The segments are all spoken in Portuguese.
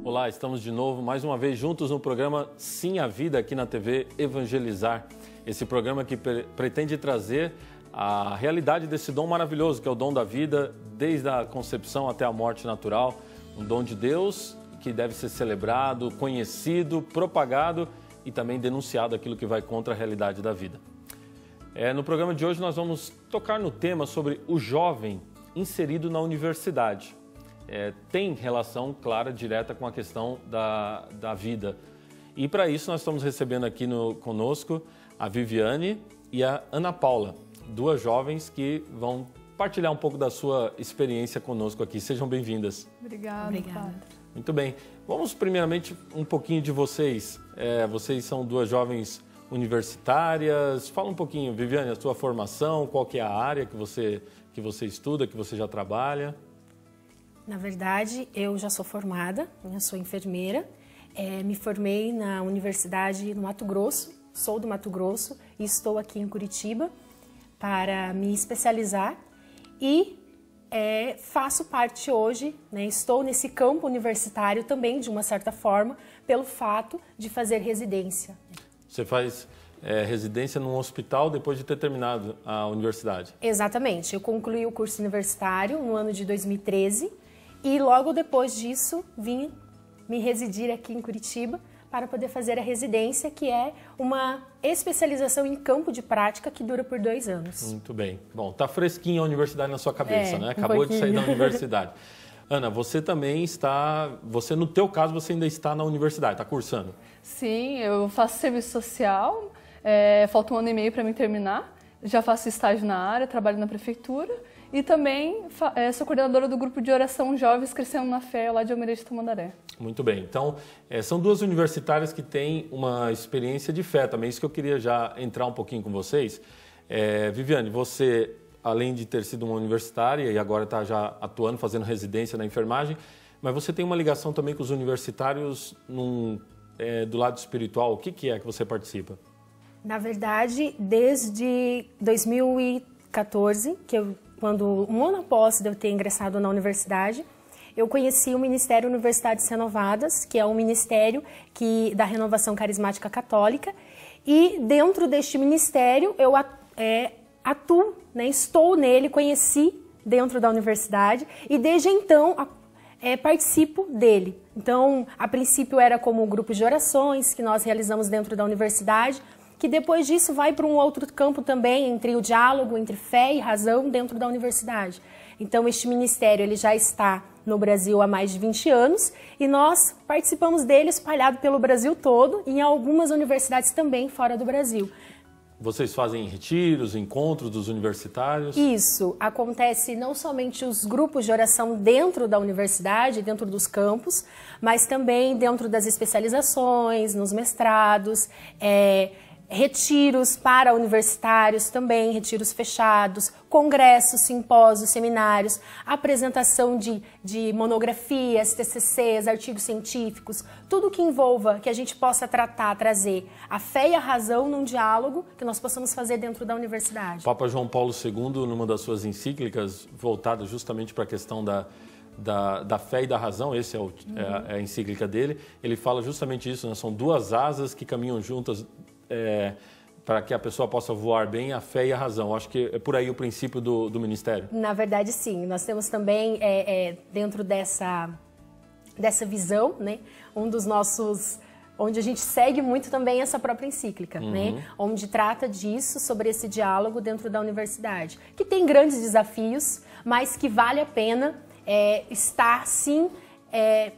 Olá, estamos de novo, mais uma vez, juntos no programa Sim à Vida, aqui na TV Evangelizar. Esse programa que pretende trazer a realidade desse dom maravilhoso, que é o dom da vida, desde a concepção até a morte natural. Um dom de Deus que deve ser celebrado, conhecido, propagado e também denunciado aquilo que vai contra a realidade da vida. No programa de hoje nós vamos tocar no tema sobre o jovem inserido na universidade. Tem relação clara, direta com a questão da vida. E para isso nós estamos recebendo aqui conosco a Viviane e a Ana Paula, duas jovens que vão partilhar um pouco da sua experiência conosco aqui. Sejam bem-vindas. Obrigada. Muito bem. Vamos primeiramente um pouquinho de vocês. Vocês são duas jovens universitárias. Fala um pouquinho, Viviane, a sua formação, qual que é a área que você estuda, que você já trabalha. Na verdade, eu já sou formada, eu sou enfermeira, me formei na universidade no Mato Grosso, sou do Mato Grosso e estou aqui em Curitiba para me especializar e faço parte hoje, estou nesse campo universitário também, de uma certa forma, pelo fato de fazer residência. Você faz residência num hospital depois de ter terminado a universidade? Exatamente, eu concluí o curso universitário no ano de 2013, e logo depois disso, vim me residir aqui em Curitiba para poder fazer a residência, que é uma especialização em campo de prática que dura por 2 anos. Muito bem. Bom, tá fresquinha a universidade na sua cabeça, né? Acabou de sair da universidade. Ana, você também está... no teu caso, você ainda está na universidade, está cursando? Sim, eu faço serviço social, falta 1 ano e meio para mim terminar. Já faço estágio na área, trabalho na prefeitura. E também sou coordenadora do grupo de oração Jovens Crescendo na Fé, lá de Almirante de Tamandaré. Muito bem. Então, são duas universitárias que têm uma experiência de fé também. Isso que eu queria já entrar um pouquinho com vocês. Viviane, você, além de ter sido uma universitária e agora está já atuando, fazendo residência na enfermagem, mas você tem uma ligação também com os universitários do lado espiritual. O que é que você participa? Na verdade, desde 2014, quando um ano após eu ter ingressado na universidade, eu conheci o Ministério Universidades Renovadas, que é um ministério da Renovação Carismática Católica, e dentro deste ministério eu atuo, estou nele, conheci dentro da universidade e desde então participo dele. Então, a princípio era como grupos de orações que nós realizamos dentro da universidade, que depois disso vai para um outro campo também, entre o diálogo entre fé e razão dentro da universidade. Então, este ministério ele já está no Brasil há mais de 20 anos e nós participamos dele espalhado pelo Brasil todo e em algumas universidades também fora do Brasil. Vocês fazem retiros, encontros dos universitários? Isso, acontece não somente os grupos de oração dentro da universidade, dentro dos campos, mas também dentro das especializações, nos mestrados, retiros para universitários também, retiros fechados, congressos, simpósios, seminários, apresentação de monografias, TCCs, artigos científicos, tudo que envolva, que a gente possa trazer a fé e a razão num diálogo que nós possamos fazer dentro da universidade. Papa João Paulo II, numa das suas encíclicas, voltada justamente para a questão da fé e da razão, esse é a encíclica dele, ele fala justamente isso, né? São duas asas que caminham juntas para que a pessoa possa voar bem, a fé e a razão. Acho que é por aí o princípio do ministério. Na verdade, sim. Nós temos também, dentro dessa visão, um dos nossos... onde a gente segue muito também essa própria encíclica, onde trata disso, sobre esse diálogo dentro da universidade, que tem grandes desafios, mas que vale a pena estar, sim,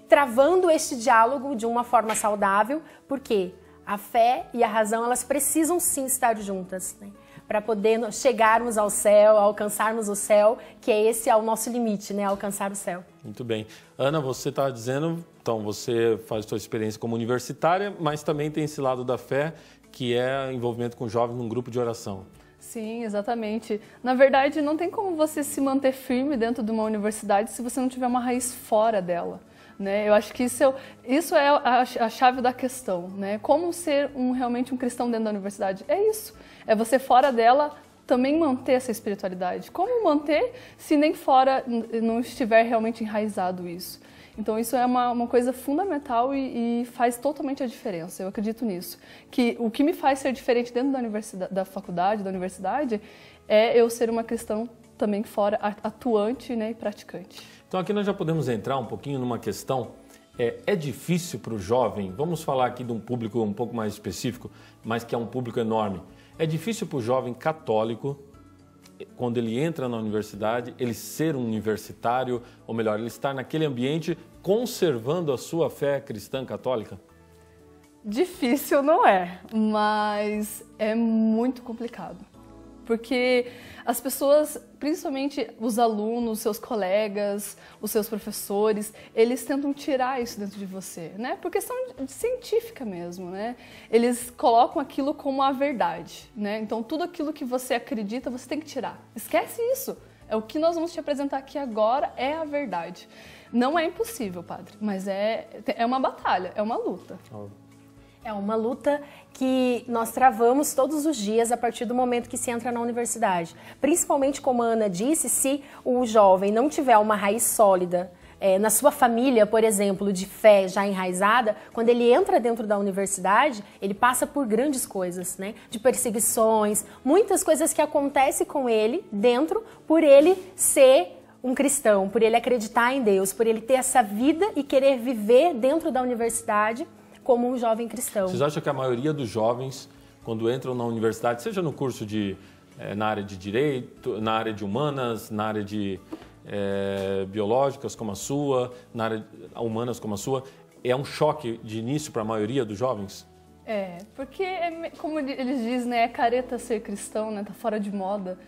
travando este diálogo de uma forma saudável, porque a fé e a razão, elas precisam sim estar juntas, para poder chegarmos ao céu, alcançarmos o céu, que esse é o nosso limite, alcançar o céu. Muito bem. Ana, você está dizendo, então, você faz sua experiência como universitária, mas também tem esse lado da fé, que é envolvimento com jovens num grupo de oração. Sim, exatamente. Na verdade, não tem como você se manter firme dentro de uma universidade se você não tiver uma raiz fora dela. né? Eu acho que isso é a chave da questão, né? Como ser realmente um cristão dentro da universidade? É isso, é você fora dela também manter essa espiritualidade. Como manter se nem fora não estiver realmente enraizado isso? Então isso é uma coisa fundamental e faz totalmente a diferença, eu acredito nisso. Que o que me faz ser diferente dentro da universidade, da faculdade, da universidade, é eu ser uma cristã também fora, atuante, né, e praticante. Então aqui nós já podemos entrar um pouquinho numa questão, é difícil para o jovem, vamos falar aqui de um público um pouco mais específico, mas que é um público enorme, é difícil para o jovem católico, quando ele entra na universidade, ele ser um universitário, ou melhor, ele estar naquele ambiente conservando a sua fé cristã católica? Difícil não é, mas é muito complicado. Porque as pessoas, principalmente os alunos, seus colegas, os seus professores, eles tentam tirar isso dentro de você, né? Por questão científica mesmo, né? Eles colocam aquilo como a verdade, né? Então, tudo aquilo que você acredita, você tem que tirar. Esquece isso. É o que nós vamos te apresentar aqui agora, é a verdade. Não é impossível, padre, mas é uma batalha, é uma luta. É uma luta que nós travamos todos os dias a partir do momento que se entra na universidade. Principalmente, como a Ana disse, se o jovem não tiver uma raiz sólida na sua família, por exemplo, de fé já enraizada, quando ele entra dentro da universidade, ele passa por grandes coisas, né? De perseguições, muitas coisas que acontecem com ele dentro por ele ser um cristão, por ele acreditar em Deus, por ele ter essa vida e querer viver dentro da universidade como um jovem cristão. Vocês acham que a maioria dos jovens, quando entram na universidade, seja no curso na área de direito, na área de humanas, na área de biológicas como a sua, na área humanas como a sua, é um choque de início para a maioria dos jovens? Porque, como eles dizem, né, é careta ser cristão, né, tá fora de moda.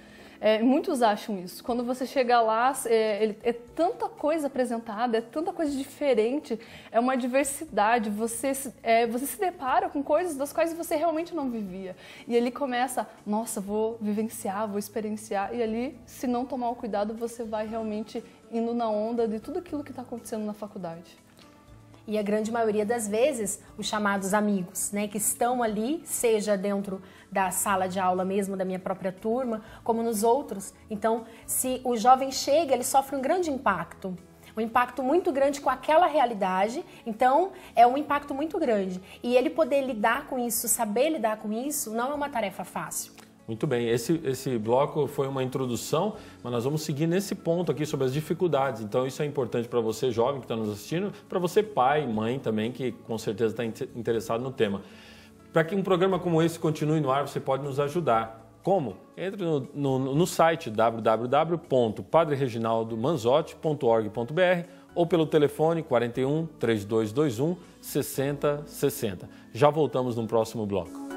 Muitos acham isso. Quando você chega lá, é tanta coisa apresentada, é tanta coisa diferente, é uma diversidade, você se depara com coisas das quais você realmente não vivia. E ali começa, nossa, vou vivenciar, vou experienciar, e ali, se não tomar o cuidado, você vai realmente indo na onda de tudo aquilo que está acontecendo na faculdade. E a grande maioria das vezes, os chamados amigos, né, que estão ali, seja dentro da sala de aula mesmo, da minha própria turma, como nos outros. Então, se o jovem chega, ele sofre um grande impacto. Um impacto muito grande com aquela realidade, então é um impacto muito grande. E ele poder lidar com isso, saber lidar com isso, não é uma tarefa fácil. Muito bem, esse bloco foi uma introdução, mas nós vamos seguir nesse ponto aqui sobre as dificuldades. Então isso é importante para você, jovem que está nos assistindo, para você, pai, mãe também, que com certeza está interessado no tema. Para que um programa como esse continue no ar, você pode nos ajudar. Como? Entre no site www.padrereginaldomanzotti.org.br ou pelo telefone 41 3221 6060. Já voltamos no próximo bloco.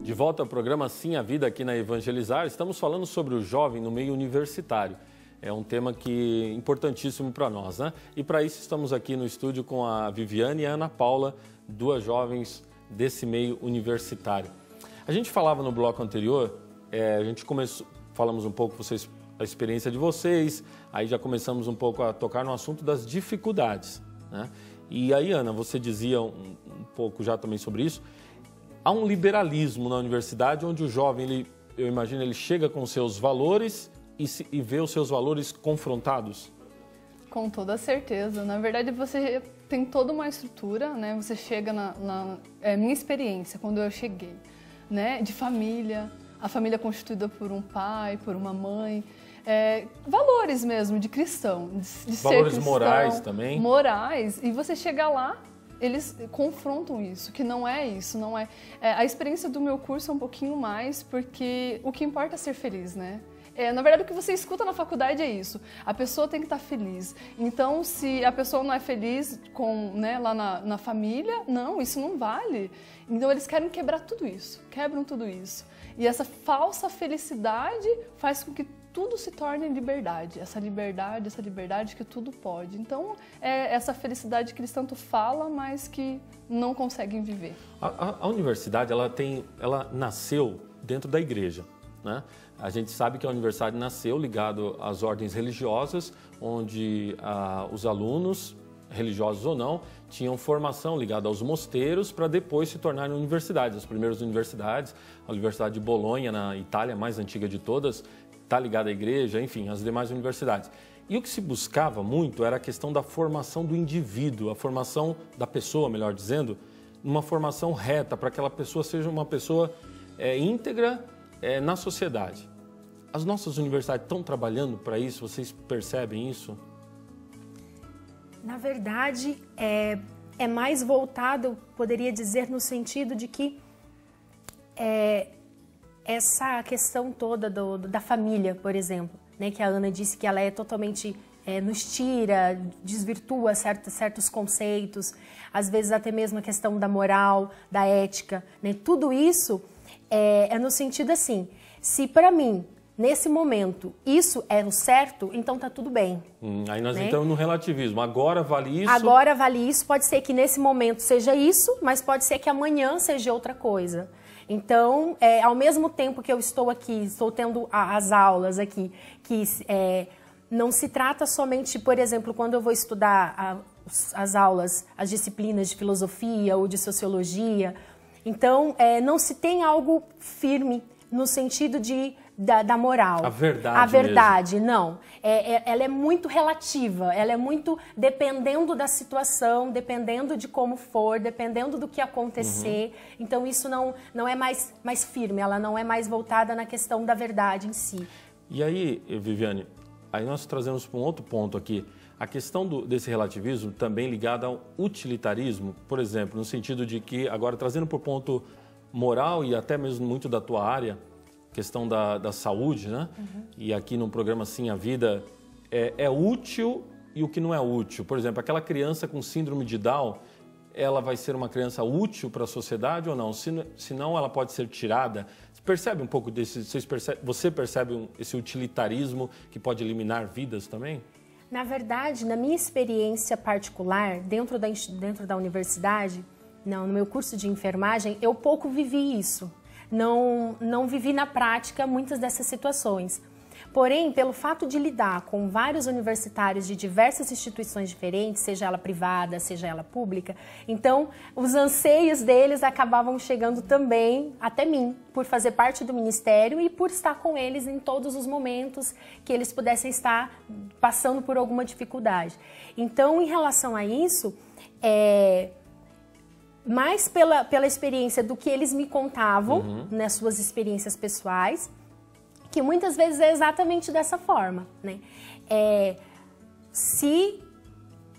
De volta ao programa Sim a Vida aqui na Evangelizar, estamos falando sobre o jovem no meio universitário. É um tema que é importantíssimo para nós, né? E para isso estamos aqui no estúdio com a Viviane e a Ana Paula, duas jovens desse meio universitário. A gente falava no bloco anterior, falamos um pouco a experiência de vocês, aí já começamos um pouco a tocar no assunto das dificuldades, né? E aí, Ana, você dizia um pouco já também sobre isso. Há um liberalismo na universidade onde o jovem, eu imagino, ele chega com seus valores e vê os seus valores confrontados? Com toda certeza. Na verdade, você tem toda uma estrutura, né? Você chega minha experiência, quando eu cheguei, né? De família, a família constituída por um pai, por uma mãe, valores mesmo de cristão, de ser valores cristão, morais também. Morais, e você chega lá, eles confrontam isso, que não é isso, não é. A experiência do meu curso é um pouquinho mais, porque o que importa é ser feliz, né? Na verdade, o que você escuta na faculdade é isso. A pessoa tem que estar feliz. Então, se a pessoa não é feliz lá na família, não, isso não vale. Então, eles querem quebrar tudo isso, quebram tudo isso. E essa falsa felicidade faz com que tudo se torne liberdade, essa liberdade que tudo pode. Então, é essa felicidade que eles tanto falam, mas que não conseguem viver. A universidade, ela nasceu dentro da igreja, né? A gente sabe que a universidade nasceu ligado às ordens religiosas, onde os alunos, religiosos ou não, tinham formação ligada aos mosteiros para depois se tornarem universidades. As primeiras universidades, a Universidade de Bolonha, na Itália, a mais antiga de todas, está ligada à igreja, enfim, as demais universidades. E o que se buscava muito era a questão da formação do indivíduo, a formação da pessoa, melhor dizendo, uma formação reta, para que aquela pessoa seja uma pessoa íntegra na sociedade. As nossas universidades estão trabalhando para isso? Vocês percebem isso? Na verdade, é mais voltado, eu poderia dizer, no sentido de que essa questão toda da família, por exemplo, né, que a Ana disse que ela é totalmente, nos tira, desvirtua certos conceitos, às vezes até mesmo a questão da moral, da ética, né, tudo isso é no sentido assim, se para mim, nesse momento, isso é o certo, então tá tudo bem. Aí nós entramos no relativismo. Agora vale isso? Agora vale isso. Pode ser que nesse momento seja isso, mas pode ser que amanhã seja outra coisa. Então, ao mesmo tempo que eu estou aqui, estou tendo as aulas aqui, que não se trata somente, por exemplo, quando eu vou estudar as aulas, as disciplinas de filosofia ou de sociologia. Então, não se tem algo firme no sentido da moral. A verdade. A verdade, mesmo. Não. Ela é muito relativa, ela é muito dependendo da situação, dependendo de como for, dependendo do que acontecer. Então isso não é mais firme, ela não é mais voltada na questão da verdade em si. E aí, Viviane, aí nós trazemos para um outro ponto aqui, a questão desse relativismo também ligada ao utilitarismo, por exemplo, no sentido de que, agora trazendo para o ponto moral e até mesmo muito da tua área, questão da saúde, né? E aqui no programa Sim a Vida, é útil e o que não é útil. Por exemplo, aquela criança com síndrome de Down, ela vai ser uma criança útil para a sociedade ou não? Se não, ela pode ser tirada. Você percebe um pouco desse... Você percebe esse utilitarismo que pode eliminar vidas também? Na verdade, na minha experiência particular, dentro da universidade, no meu curso de enfermagem, eu pouco vivi isso. Não vivi na prática muitas dessas situações. Porém, pelo fato de lidar com vários universitários de diversas instituições diferentes, seja ela privada, seja ela pública, então os anseios deles acabavam chegando também até mim, por fazer parte do ministério e por estar com eles em todos os momentos que eles pudessem estar passando por alguma dificuldade. Então, em relação a isso, mais pela experiência do que eles me contavam, nas suas experiências pessoais, que muitas vezes é exatamente dessa forma, né? Se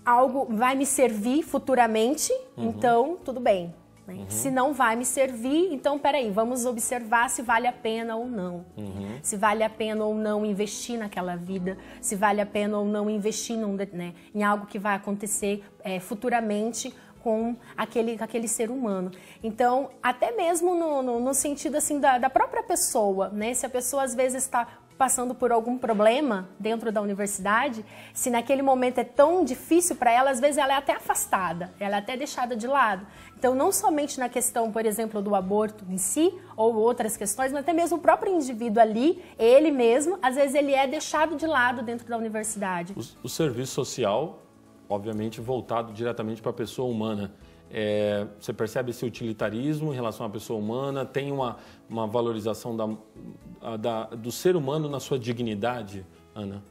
algo vai me servir futuramente, então tudo bem. Né? Se não vai me servir, então peraí, vamos observar se vale a pena ou não. Se vale a pena ou não investir naquela vida, se vale a pena ou não investir em algo que vai acontecer futuramente com aquele ser humano. Então, até mesmo no sentido assim da própria pessoa, né? Se a pessoa às vezes está passando por algum problema dentro da universidade, se naquele momento é tão difícil para ela, às vezes ela é até afastada, ela é até deixada de lado. Então, não somente na questão, por exemplo, do aborto em si, ou outras questões, mas até mesmo o próprio indivíduo ali, ele mesmo, às vezes ele é deixado de lado dentro da universidade. O serviço social, obviamente, voltado diretamente para a pessoa humana. Você percebe esse utilitarismo em relação à pessoa humana? Tem uma valorização do ser humano na sua dignidade, Ana?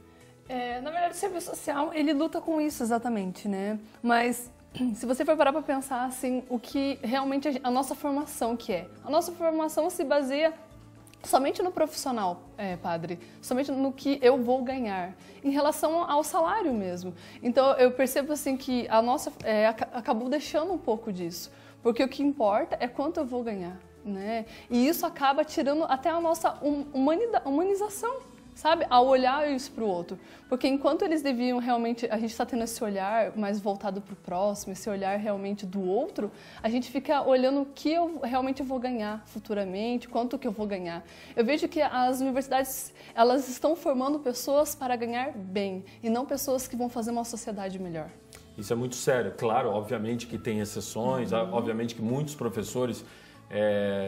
Na verdade, o serviço social, ele luta com isso exatamente, né? Mas se você for parar para pensar, assim, o que realmente a nossa formação que é. A nossa formação se baseia somente no profissional, padre, somente no que eu vou ganhar, em relação ao salário mesmo. Então, eu percebo assim que a nossa acabou deixando um pouco disso, porque o que importa é quanto eu vou ganhar, né? E isso acaba tirando até a nossa humanização, sabe? A olhar isso para o outro. Porque enquanto eles deviam realmente, a gente está tendo esse olhar mais voltado para o próximo, esse olhar realmente do outro, a gente fica olhando o que eu realmente vou ganhar futuramente, quanto que eu vou ganhar. Eu vejo que as universidades, elas estão formando pessoas para ganhar bem e não pessoas que vão fazer uma sociedade melhor. Isso é muito sério. Claro, obviamente que tem exceções, obviamente que muitos professores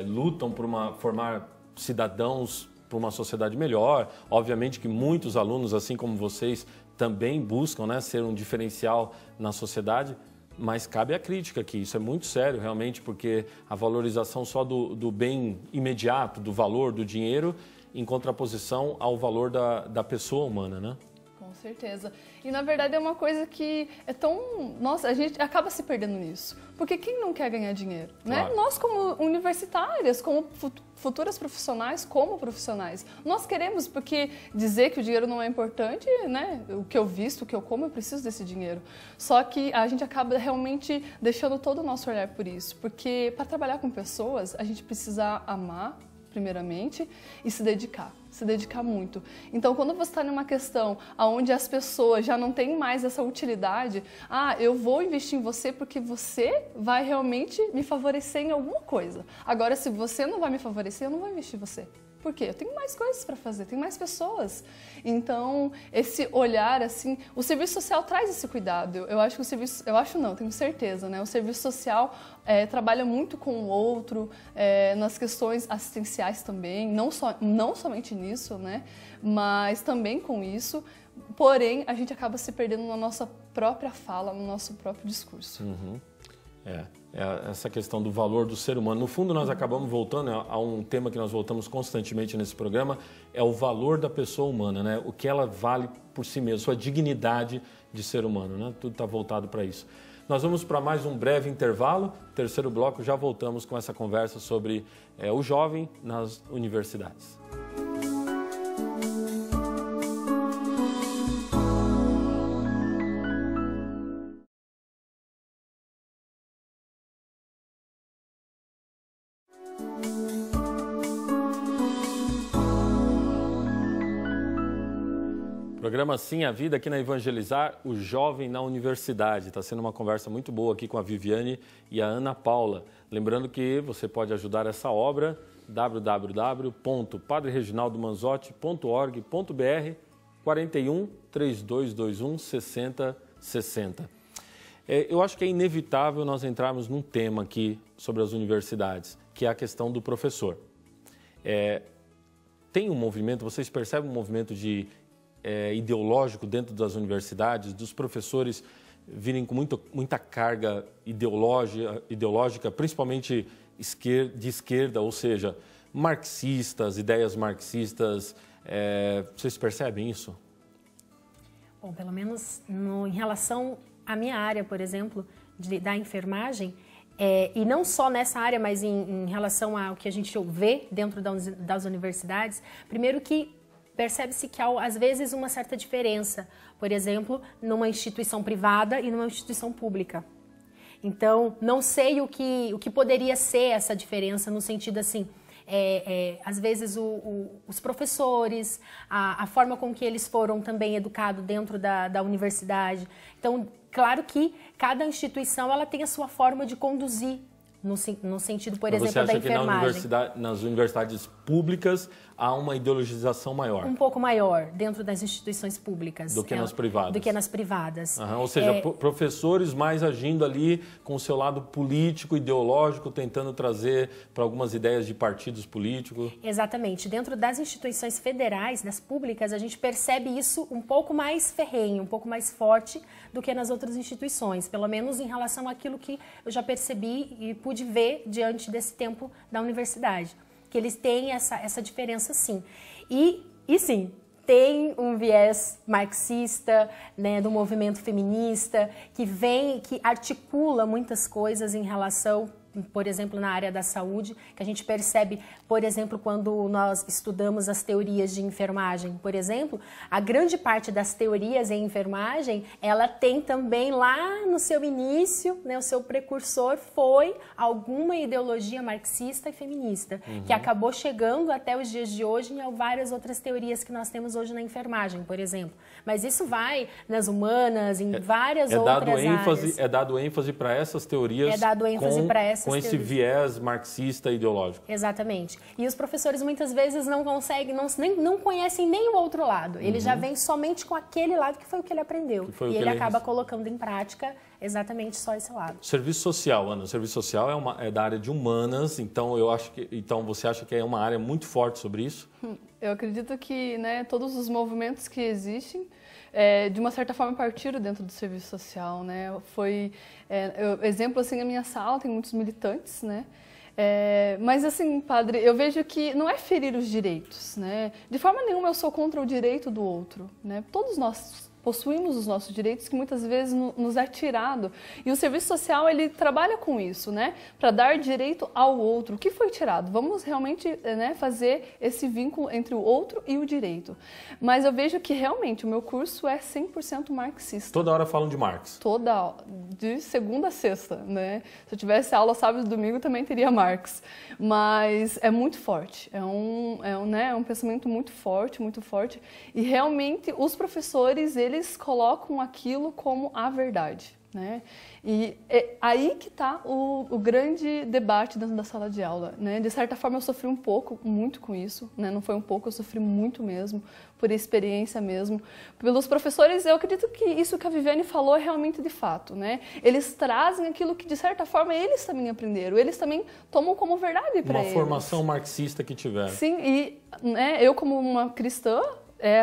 lutam por formar cidadãos para uma sociedade melhor. Obviamente que muitos alunos, assim como vocês, também buscam, né, ser um diferencial na sociedade, mas cabe a crítica aqui. Isso é muito sério, realmente, porque a valorização só do bem imediato, do valor, do dinheiro, em contraposição ao valor da pessoa humana, né? Com certeza. E, na verdade, é uma coisa que é tão... Nossa, a gente acaba se perdendo nisso. Porque quem não quer ganhar dinheiro? Né? Claro. Nós, como universitárias, como futuras profissionais, como profissionais, nós queremos, porque dizer que o dinheiro não é importante, né? O que eu visto, o que eu como, eu preciso desse dinheiro. Só que a gente acaba realmente deixando todo o nosso olhar por isso. Porque para trabalhar com pessoas, a gente precisa amar, primeiramente, e se dedicar muito. Então, quando você está numa questão onde as pessoas já não têm mais essa utilidade, eu vou investir em você porque você vai realmente me favorecer em alguma coisa. Agora, se você não vai me favorecer, eu não vou investir em você. Por quê? Eu tenho mais coisas para fazer, tem mais pessoas. Então, esse olhar, assim, o serviço social traz esse cuidado. Tenho certeza, né? O serviço social trabalha muito com o outro, nas questões assistenciais também, não somente nisso, né? Mas também com isso. Porém, a gente acaba se perdendo na nossa própria fala, no nosso próprio discurso. Uhum. Essa questão do valor do ser humano. No fundo, nós acabamos voltando a um tema que nós voltamos constantemente nesse programa, é o valor da pessoa humana, né? O que ela vale por si mesma, sua dignidade de ser humano, né? Tudo está voltado para isso. Nós vamos para mais um breve intervalo. Terceiro bloco, já voltamos com essa conversa sobre o jovem nas universidades. Programa Sim a Vida aqui na Evangelizar, o jovem na universidade. Está sendo uma conversa muito boa aqui com a Viviane e a Ana Paula. Lembrando que você pode ajudar essa obra, www.padrereginaldomanzotti.org.br 41 3221 6060. Eu acho que é inevitável nós entrarmos num tema aqui sobre as universidades, que é a questão do professor. Tem um movimento, vocês percebem um movimento ideológico dentro das universidades, dos professores virem com muita carga ideológica, principalmente de esquerda, ou seja, marxistas, ideias marxistas. Vocês percebem isso? Bom, pelo menos em relação à minha área, por exemplo, da enfermagem, e não só nessa área, mas em relação ao que a gente vê dentro das universidades, primeiro que percebe-se que há, às vezes, uma certa diferença, por exemplo, numa instituição privada e numa instituição pública. Então, não sei o que poderia ser essa diferença no sentido assim, às vezes os professores, a forma com que eles foram também educados dentro da universidade. Então, claro que cada instituição ela tem a sua forma de conduzir no sentido, por exemplo, da enfermagem. Você acha que nas universidades públicas há uma ideologização maior? Um pouco maior dentro das instituições públicas. Do que nas privadas? Do que nas privadas. Ou seja, professores mais agindo ali com o seu lado político, ideológico, tentando trazer para algumas ideias de partidos políticos. Exatamente. Dentro das instituições federais, das públicas, a gente percebe isso um pouco mais ferrenho, um pouco mais forte do que nas outras instituições. Pelo menos em relação àquilo que eu já percebi e pude ver diante desse tempo da universidade. Que eles têm essa diferença, sim. E sim, tem um viés marxista, né, do movimento feminista, que articula muitas coisas em relação por exemplo, na área da saúde, que a gente percebe, por exemplo, quando nós estudamos as teorias de enfermagem, por exemplo, a grande parte das teorias em enfermagem, ela tem também lá no seu início, né, o seu precursor foi alguma ideologia marxista e feminista, que acabou chegando até os dias de hoje em várias outras teorias que nós temos hoje na enfermagem, por exemplo. Mas isso vai nas humanas, em várias outras áreas. É dado ênfase para essas teorias. É dado ênfase para essas com esse viés marxista ideológico. Exatamente. E os professores muitas vezes não conseguem, não conhecem nem o outro lado. Ele já vem somente com aquele lado que foi o que ele aprendeu. E ele acaba colocando em prática exatamente só esse lado. Serviço social, Ana. O serviço social é da área de humanas, então você acha que é uma área muito forte sobre isso? Eu acredito que, né, todos os movimentos que existem, de uma certa forma, partiram dentro do serviço social, né? Exemplo, assim, a minha sala tem muitos militantes, né? Mas, assim, padre, eu vejo que não é ferir os direitos, né? De forma nenhuma eu sou contra o direito do outro, né? Todos nós possuímos os nossos direitos que muitas vezes nos é tirado. E o serviço social, ele trabalha com isso, né? Para dar direito ao outro. O que foi tirado? Vamos realmente, né, fazer esse vínculo entre o outro e o direito. Mas eu vejo que realmente o meu curso é 100% marxista. Toda hora falam de Marx. De segunda a sexta, né? Se eu tivesse aula sábado e domingo, também teria Marx. Mas é muito forte. É um pensamento muito forte, muito forte. E realmente os professores, eles colocam aquilo como a verdade, né? E é aí que está o grande debate dentro da sala de aula, né? De certa forma eu sofri muito com isso, né? Não foi um pouco, eu sofri muito mesmo, por experiência mesmo. Pelos professores, eu acredito que isso que a Viviane falou é realmente de fato, né? Eles trazem aquilo que de certa forma eles também aprenderam, eles também tomam como verdade para eles. Uma formação marxista que tiveram. Sim, e né, eu como uma cristã,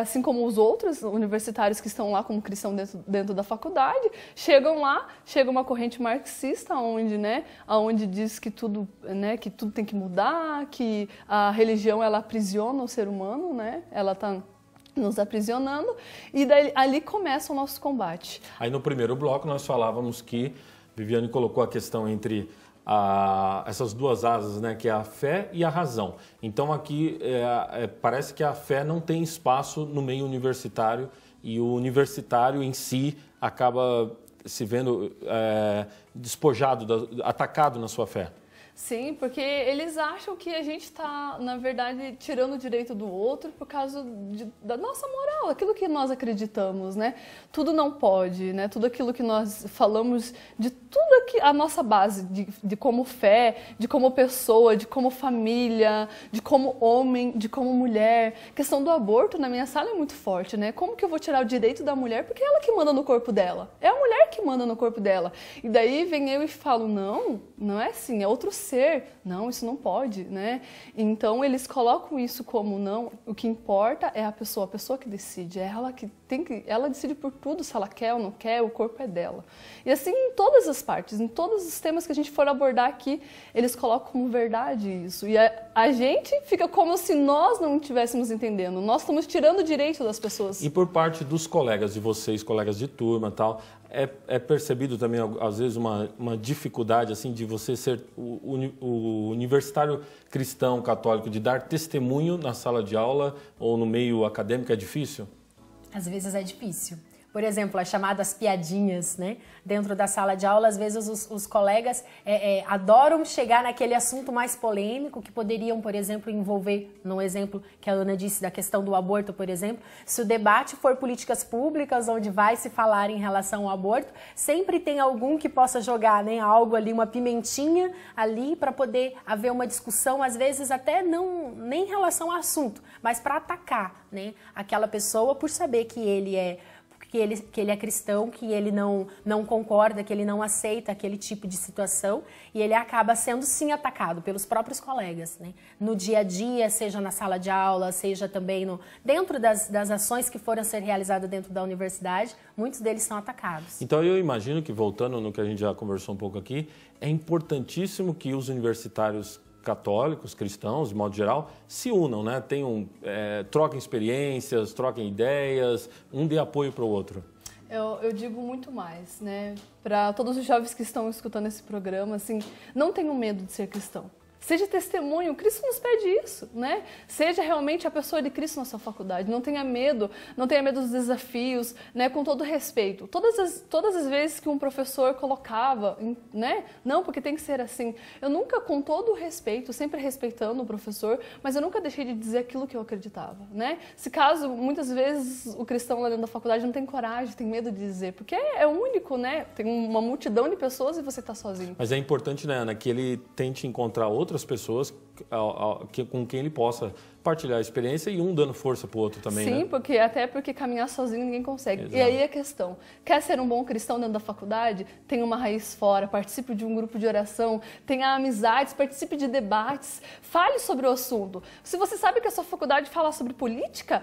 assim como os outros universitários que estão lá como cristão dentro da faculdade, chega uma corrente marxista onde diz que tudo tem que mudar, que a religião ela aprisiona o ser humano, né? Ela está nos aprisionando, e daí ali começa o nosso combate. Aí no primeiro bloco nós falávamos que Viviane colocou a questão entre essas duas asas, né, que é a fé e a razão. Então aqui parece que a fé não tem espaço no meio universitário e o universitário em si acaba se vendo despojado, atacado na sua fé. Sim, porque eles acham que a gente está, na verdade, tirando o direito do outro por causa da nossa moral, aquilo que nós acreditamos, né? Tudo não pode, né? Tudo aquilo que nós falamos, de tudo a nossa base, de como fé, de como pessoa, de como família, de como homem, de como mulher. A questão do aborto na minha sala é muito forte, né? Como que eu vou tirar o direito da mulher? Porque é ela que manda no corpo dela. É a mulher que manda no corpo dela. E daí vem eu e falo, não é assim, é outro ser. Não, isso não pode, né? Então, eles colocam isso como não, o que importa é a pessoa que decide, é ela que ela decide por tudo, se ela quer ou não quer, o corpo é dela. E assim, em todas as partes, em todos os temas que a gente for abordar aqui, eles colocam como verdade isso. E a gente fica como se nós não estivéssemos entendendo, nós estamos tirando o direito das pessoas. E por parte dos colegas de vocês, colegas de turma e tal, é percebido também, às vezes, uma dificuldade assim, de você ser o universitário cristão católico, de dar testemunho na sala de aula ou no meio acadêmico, é difícil? Às vezes é difícil. Por exemplo, as chamadas piadinhas, né? Dentro da sala de aula, às vezes os colegas adoram chegar naquele assunto mais polêmico que poderiam, por exemplo, envolver, no exemplo que a Ana disse da questão do aborto, por exemplo, se o debate for políticas públicas, onde vai se falar em relação ao aborto, sempre tem algum que possa jogar, né, algo ali, uma pimentinha ali para poder haver uma discussão, às vezes até nem em relação ao assunto, mas para atacar, né, aquela pessoa por saber que ele é cristão, que ele não concorda, que ele não aceita aquele tipo de situação, e ele acaba sendo sim atacado pelos próprios colegas, né? No dia a dia, seja na sala de aula, seja também dentro das ações que foram ser realizadas dentro da universidade, muitos deles são atacados. Então eu imagino que, voltando no que a gente já conversou um pouco aqui, é importantíssimo que os universitários católicos, cristãos, de modo geral, se unam, né? Troquem experiências, troquem ideias, um dê apoio para o outro. Eu digo muito mais, né? Para todos os jovens que estão escutando esse programa, assim, não tenham medo de ser cristão. Seja testemunho, Cristo nos pede isso, né? Seja realmente a pessoa de Cristo na sua faculdade. Não tenha medo dos desafios, né? Com todo respeito. Todas as vezes que um professor colocava, né? Não, porque tem que ser assim. Eu nunca, com todo o respeito, sempre respeitando o professor, mas eu nunca deixei de dizer aquilo que eu acreditava, né? Se caso, muitas vezes, o cristão lá dentro da faculdade não tem coragem, tem medo de dizer, porque é único, né? Tem uma multidão de pessoas e você está sozinho. Mas é importante, né, Ana, que ele tente encontrar outras pessoas com quem ele possa partilhar a experiência e um dando força para o outro também, Sim, né? até porque caminhar sozinho ninguém consegue. Exato. E aí a questão, quer ser um bom cristão dentro da faculdade? Tenha uma raiz fora, participe de um grupo de oração, tenha amizades, participe de debates, fale sobre o assunto. Se você sabe que a sua faculdade fala sobre política,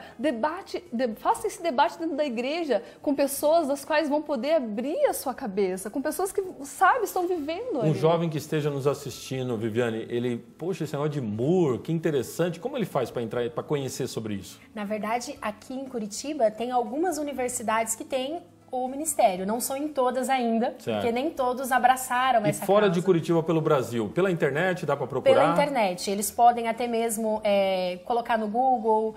faça esse debate dentro da igreja com pessoas das quais vão poder abrir a sua cabeça, com pessoas que, sabe, estão vivendo ali. Um jovem que esteja nos assistindo, Viviane, poxa, esse negócio de Moore, que interessante, como ele faz para entrar, para conhecer sobre isso? Na verdade, aqui em Curitiba tem algumas universidades que têm o ministério. Não são em todas ainda, certo, porque nem todos abraçaram essa causa. E fora de Curitiba, pelo Brasil? Pela internet, dá para procurar? Pela internet. Eles podem até mesmo colocar no Google,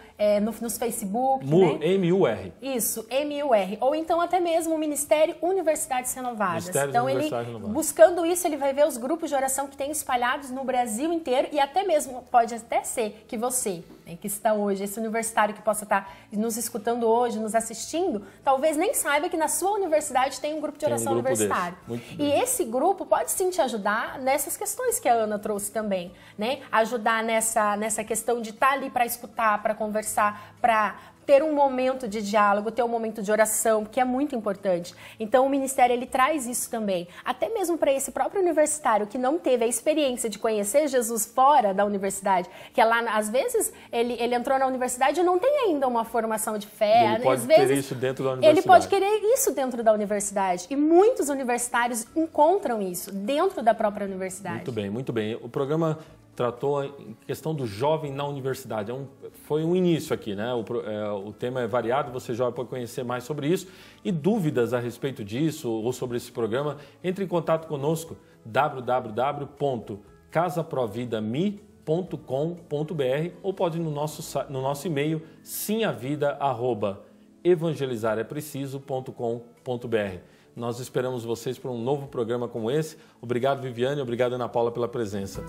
nos Facebook. MUR, né? M-U-R. Isso, M-U-R. Ou então até mesmo o Ministério Universidades Renovadas. Ministério então, Universidades Renovadas. Buscando isso, ele vai ver os grupos de oração que tem espalhados no Brasil inteiro e até mesmo, pode até ser que você, que está hoje, esse universitário que possa estar nos escutando hoje, nos assistindo, talvez nem saiba que na sua universidade tem um grupo de oração universitário. E esse grupo pode sim te ajudar nessas questões que a Ana trouxe também, né? Ajudar nessa questão de estar ali para escutar, para conversar, para ter um momento de diálogo, ter um momento de oração, que é muito importante. Então, o Ministério, ele traz isso também. Até mesmo para esse próprio universitário que não teve a experiência de conhecer Jesus fora da universidade, que é lá, às vezes, ele entrou na universidade e não tem ainda uma formação de fé. Ele pode às vezes, ter isso dentro da universidade. Ele pode querer isso dentro da universidade. E muitos universitários encontram isso dentro da própria universidade. Muito bem, muito bem. O programa tratou a questão do jovem na universidade. Foi um início aqui, né? O tema é variado, você já pode conhecer mais sobre isso. E dúvidas a respeito disso ou sobre esse programa, entre em contato conosco, www.casaprovidame.com.br ou pode ir no nosso e-mail, simavida@evangelizarepreciso.com.br. Nós esperamos vocês para um novo programa como esse. Obrigado, Viviane. Obrigado, Ana Paula, pela presença.